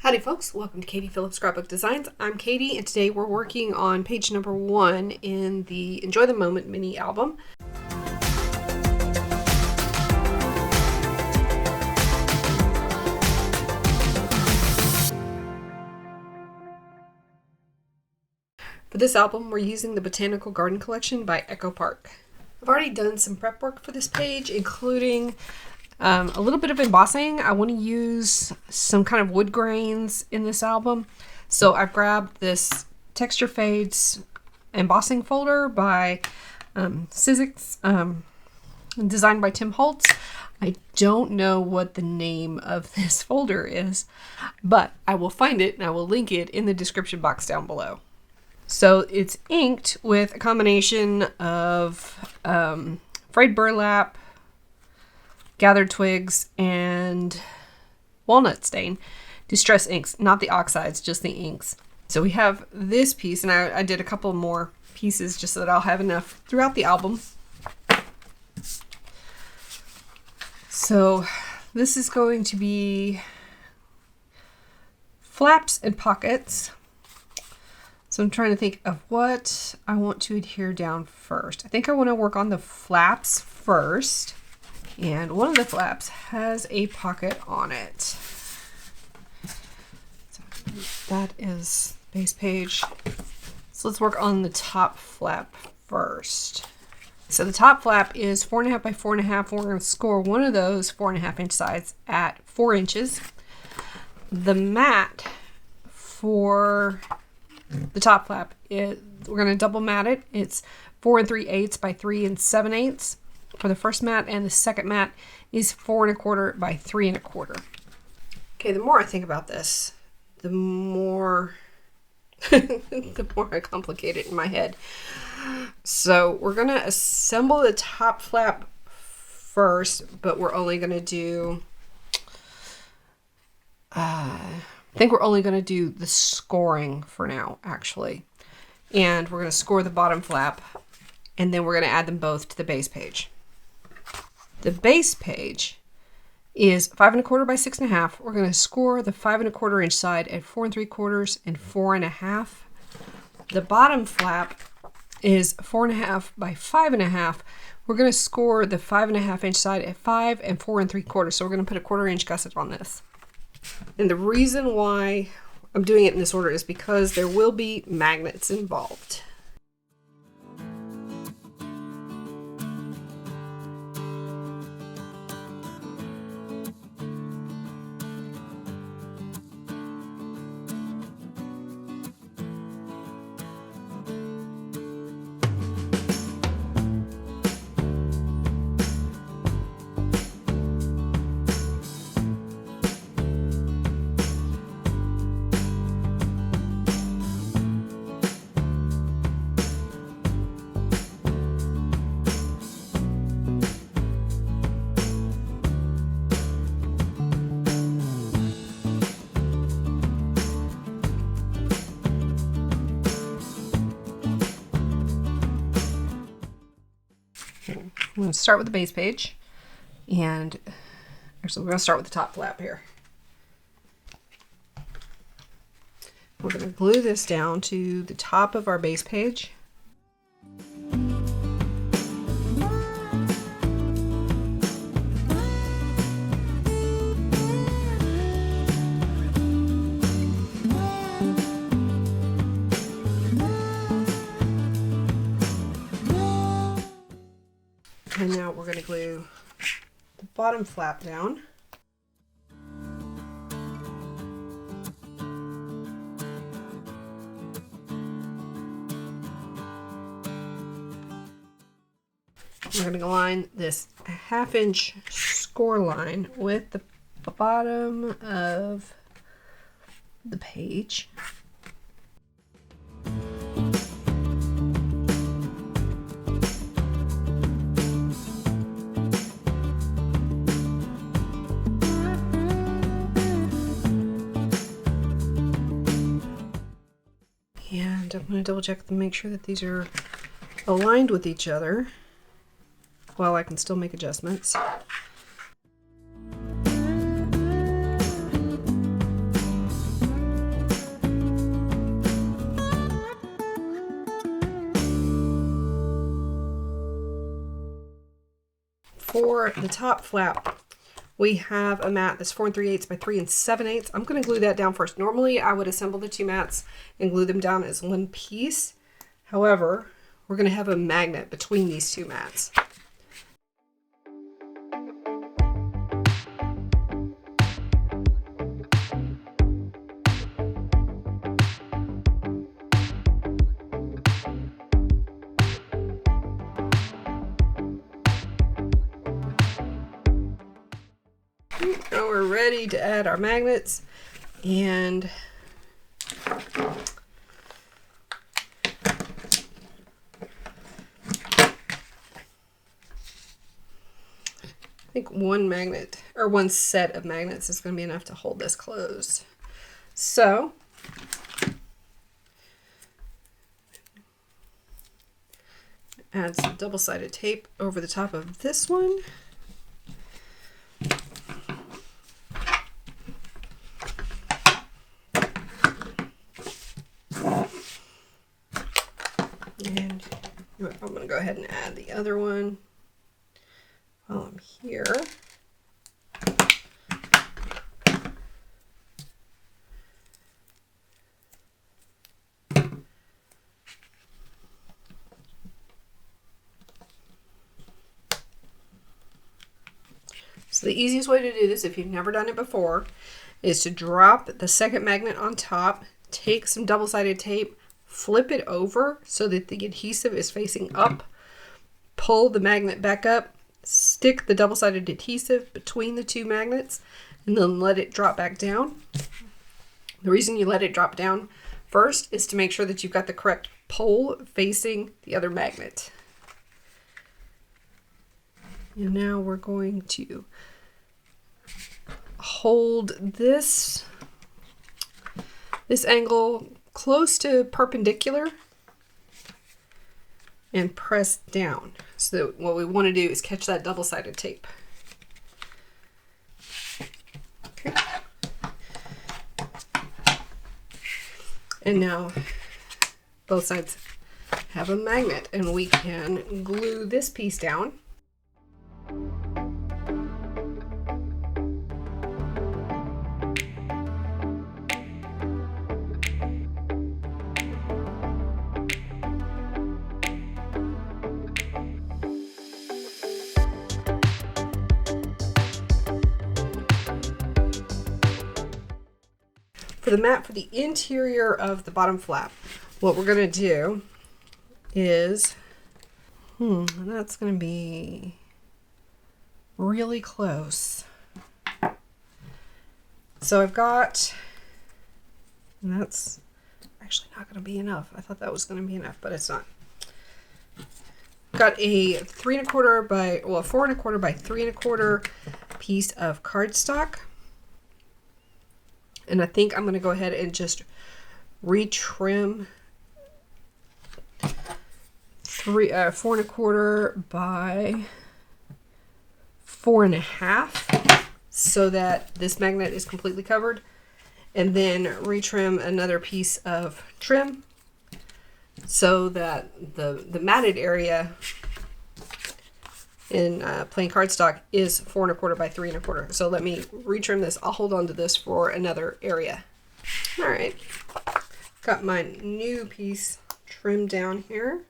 Howdy folks, welcome to Katie Phillips Scrapbook Designs. I'm Katie and today we're working on page number 1 in the Enjoy the Moment mini album. For this album we're using the Botanical Garden collection by Echo Park. I've already done some prep work for this page, including a little bit of embossing. I want to use some kind of wood grains in this album. So I've grabbed this Texture Fades embossing folder by Sizzix, designed by Tim Holtz. I don't know what the name of this folder is, but I will find it and I will link it in the description box down below. So it's inked with a combination of frayed burlap, gathered twigs, and walnut stain. Distress inks, not the oxides, just the inks. So we have this piece, and I did a couple more pieces just so that I'll have enough throughout the album. So this is going to be flaps and pockets. So I'm trying to think of what I want to adhere down first. I think I want to work on the flaps first. And one of the flaps has a pocket on it. So that is base page. So let's work on the top flap first. So the top flap is 4.5 by 4.5. We're going to score one of those 4.5 inch sides at 4 inches. The mat for the top flap, we're going to double mat it. It's 4 3/8 by 3 7/8 for the first mat, and the second mat is 4 1/4 by 3 1/4. Okay, the more I think about this, the more the more I complicate it in my head. So we're going to assemble the top flap first, but we're only going to do I think we're only going to do the scoring for now, actually. And we're going to score the bottom flap, and then we're going to add them both to the base page. The base page is 5 1/4 by 6 1/2. We're going to score the 5 1/4 inch side at 4 3/4 and 4 1/2. The bottom flap is 4 1/2 by 5 1/2. We're going to score the 5 1/2 inch side at 5 and 4 3/4. So we're going to put a 1/4 inch gusset on this. And the reason why I'm doing it in this order is because there will be magnets involved. I'm going to start with the base page, and actually we're going to start with the top flap here. We're going to glue this down to the top of our base page. And now we're going to glue the bottom flap down. We're going to align this 1/2 inch score line with the bottom of the page. And I'm going to double check to make sure that these are aligned with each other while I can still make adjustments. for the top flap, we have a mat that's 4 3/8 by 3 7/8. I'm going to glue that down first. Normally, I would assemble the two mats and glue them down as one piece. However, we're going to have a magnet between these two mats. Now we're ready to add our magnets, and I think one magnet or one set of magnets is going to be enough to hold this closed. So add some double-sided tape over the top of this one. And I'm going to go ahead and add the other one while I'm here. So the easiest way to do this, if you've never done it before, is to drop the second magnet on top, take some double-sided tape, flip it over so that the adhesive is facing up, pull the magnet back up, stick the double-sided adhesive between the two magnets, and then let it drop back down. The reason you let it drop down first is to make sure that you've got the correct pole facing the other magnet. And now we're going to hold this angle close to perpendicular and press down. So what we want to do is catch that double-sided tape. Okay. And now both sides have a magnet, and we can glue this piece down. For the mat for the interior of the bottom flap, what we're going to do is, that's going to be really close. So I've got, and that's actually not going to be enough. I thought that was going to be enough, but it's not. Got a 3 1/4 by, well, 4 1/4 by 3 1/4 piece of cardstock. And I think I'm going to go ahead and just retrim 4 1/4 by 4 1/2 so that this magnet is completely covered, and then retrim another piece of trim so that the matted area in plain cardstock is 4 1/4 by 3 1/4. So let me retrim this. I'll hold on to this for another area. All right, got my new piece trimmed down here.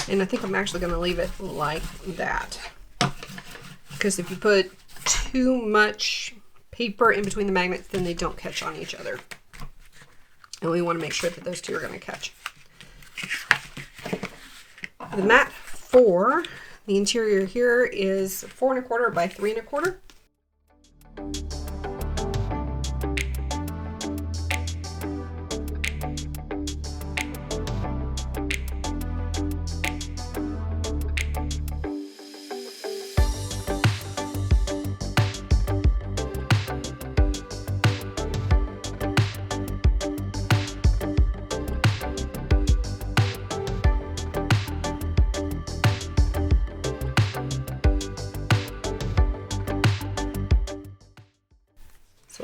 And I think I'm actually going to leave it like that, because if you put too much paper in between the magnets, then they don't catch on each other. And we want to make sure that those two are going to catch. The mat for the interior here is 4 1/4 by 3 1/4.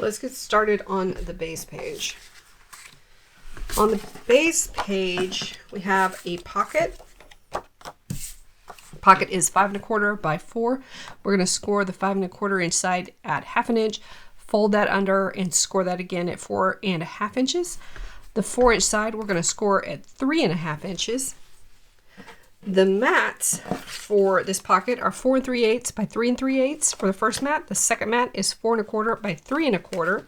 let's get started on the base page. On the base page, we have a pocket. Pocket is 5 1/4 by 4. We're going to score the 5 1/4 inch side at 1/2 inch, fold that under and score that again at 4 1/2 inches. The 4 inch side we're going to score at 3 1/2 inches. The mats for this pocket are 4 3/8 by 3 3/8 for the first mat. The second mat is 4 1/4 by 3 1/4.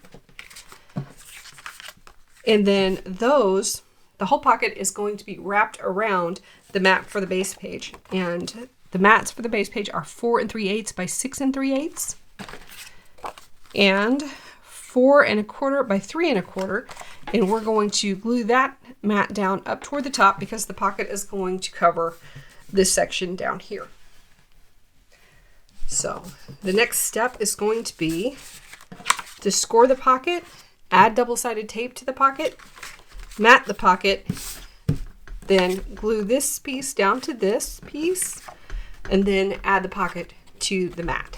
And then the whole pocket is going to be wrapped around the mat for the base page. And the mats for the base page are 4 3/8 by 6 3/8 and 4 1/4 by 3 1/4. And we're going to glue that mat down up toward the top because the pocket is going to cover this section down here. So the next step is going to be to score the pocket, add double-sided tape to the pocket, mat the pocket, then glue this piece down to this piece, and then add the pocket to the mat.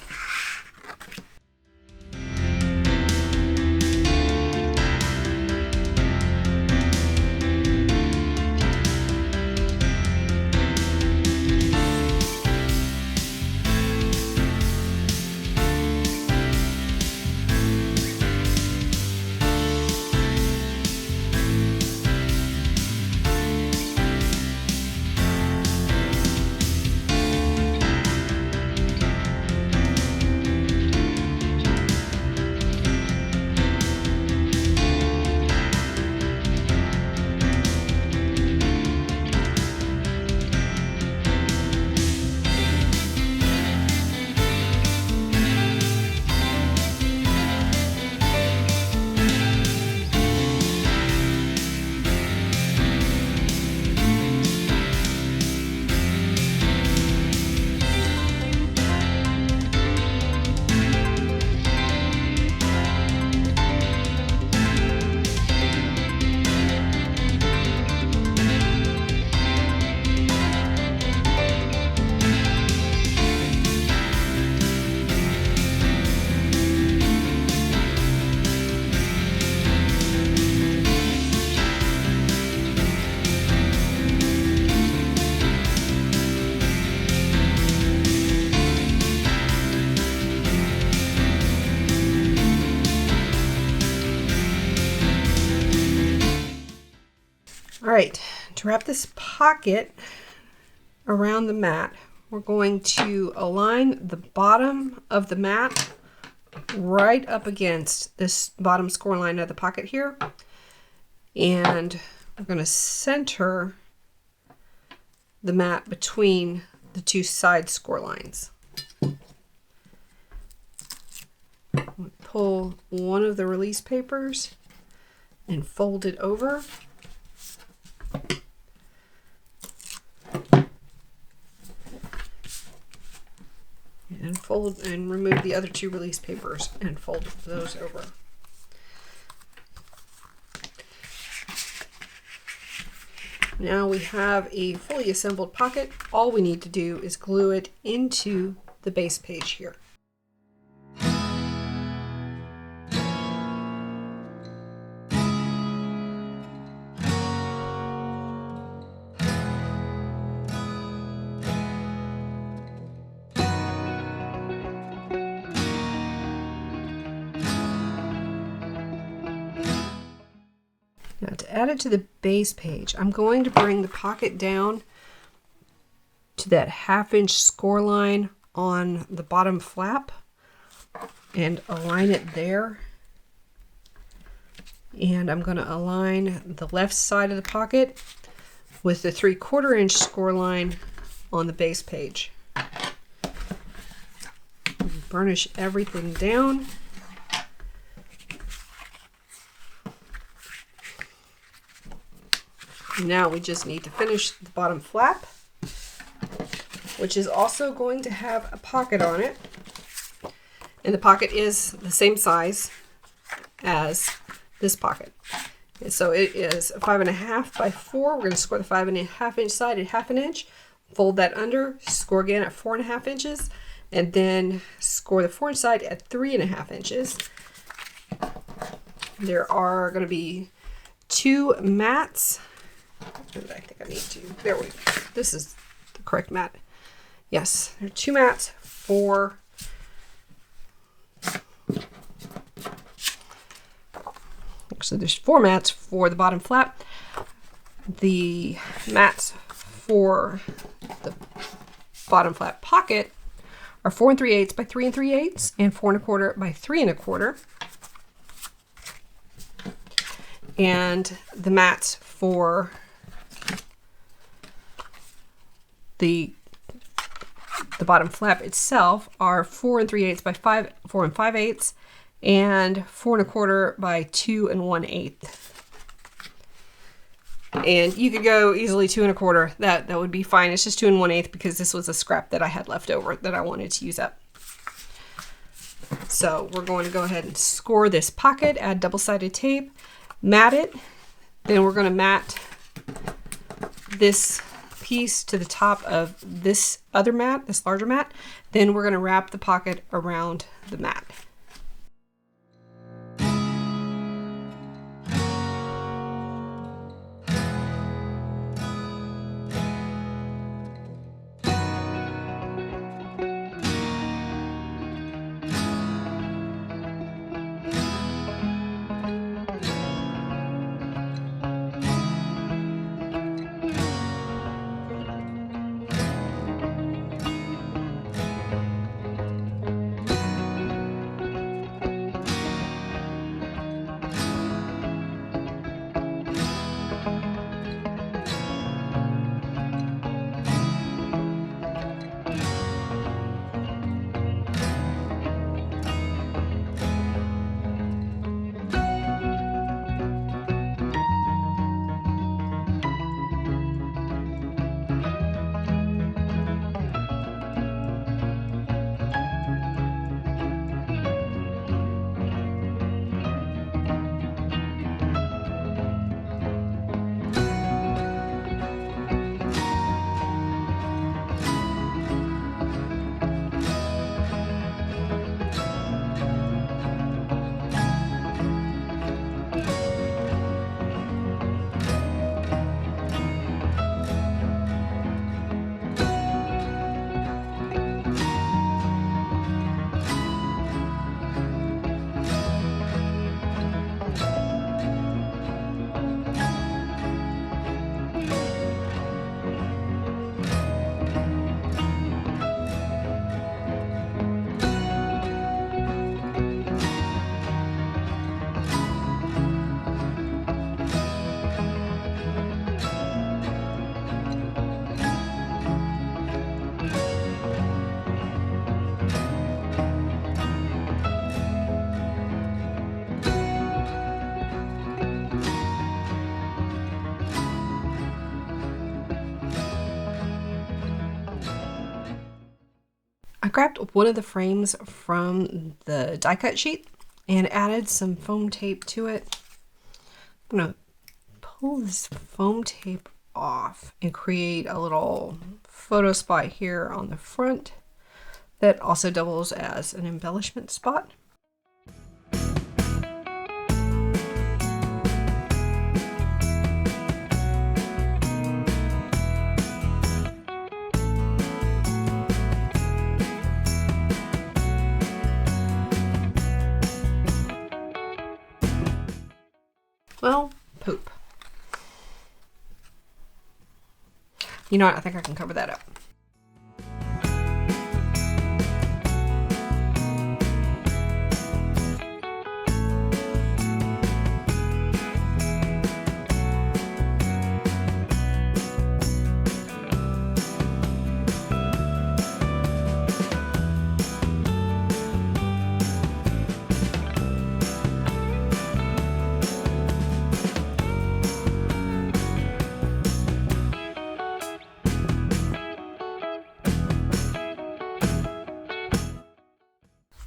All right, to wrap this pocket around the mat, we're going to align the bottom of the mat right up against this bottom score line of the pocket here. And we're going to center the mat between the two side score lines. Pull one of the release papers and fold it over. And fold and remove the other two release papers and fold those over. Now we have a fully assembled pocket. All we need to do is glue it into the base page here. Now to add it to the base page, I'm going to bring the pocket down to that 1/2 inch score line on the bottom flap and align it there. And I'm going to align the left side of the pocket with the 3/4 inch score line on the base page. Burnish everything down. Now we just need to finish the bottom flap, which is also going to have a pocket on it. And the pocket is the same size as this pocket. And so it is 5 1/2 by 4. We're going to score the 5 1/2 inch side at 1/2 inch. Fold that under, score again at 4 1/2 inches, and then score the 4 inch side at 3 1/2 inches. There are going to be 2 mats. And I think I need to. There we go. This is the correct mat. Yes, there are 2 mats for actually there's 4 mats for the bottom flap. The mats for the bottom flap pocket are 4 3/8 by 3 3/8 and 4 1/4 by 3 1/4. And the mats for the bottom flap itself are 4 3/8 by 4 5/8 and 4 1/4 by 2 1/8. And you could go easily 2 1/4. That would be fine. It's just 2 1/8 because this was a scrap that I had left over that I wanted to use up. So we're going to go ahead and score this pocket, add double-sided tape, mat it. Then we're going to mat this piece to the top of this other mat, this larger mat. Then we're going to wrap the pocket around the mat. I grabbed one of the frames from the die cut sheet and added some foam tape to it. I'm going to pull this foam tape off and create a little photo spot here on the front that also doubles as an embellishment spot. Well, poop. You know what? I think I can cover that up.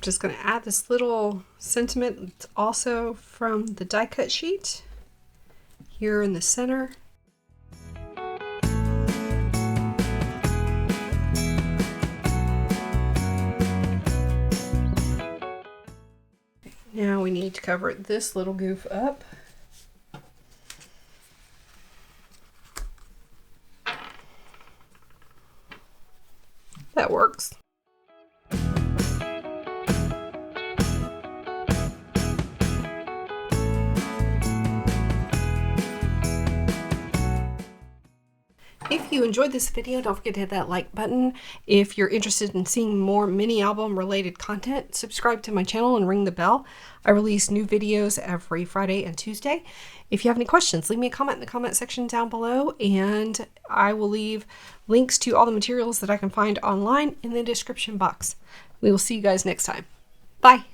Just going to add this little sentiment that's also from the die cut sheet here in the center. Now we need to cover this little goof up. That works. If you enjoyed this video, don't forget to hit that like button. If you're interested in seeing more mini album related content, subscribe to my channel and ring the bell. I release new videos every Friday and Tuesday. If you have any questions, leave me a comment in the comment section down below, and I will leave links to all the materials that I can find online in the description box. We will see you guys next time. Bye.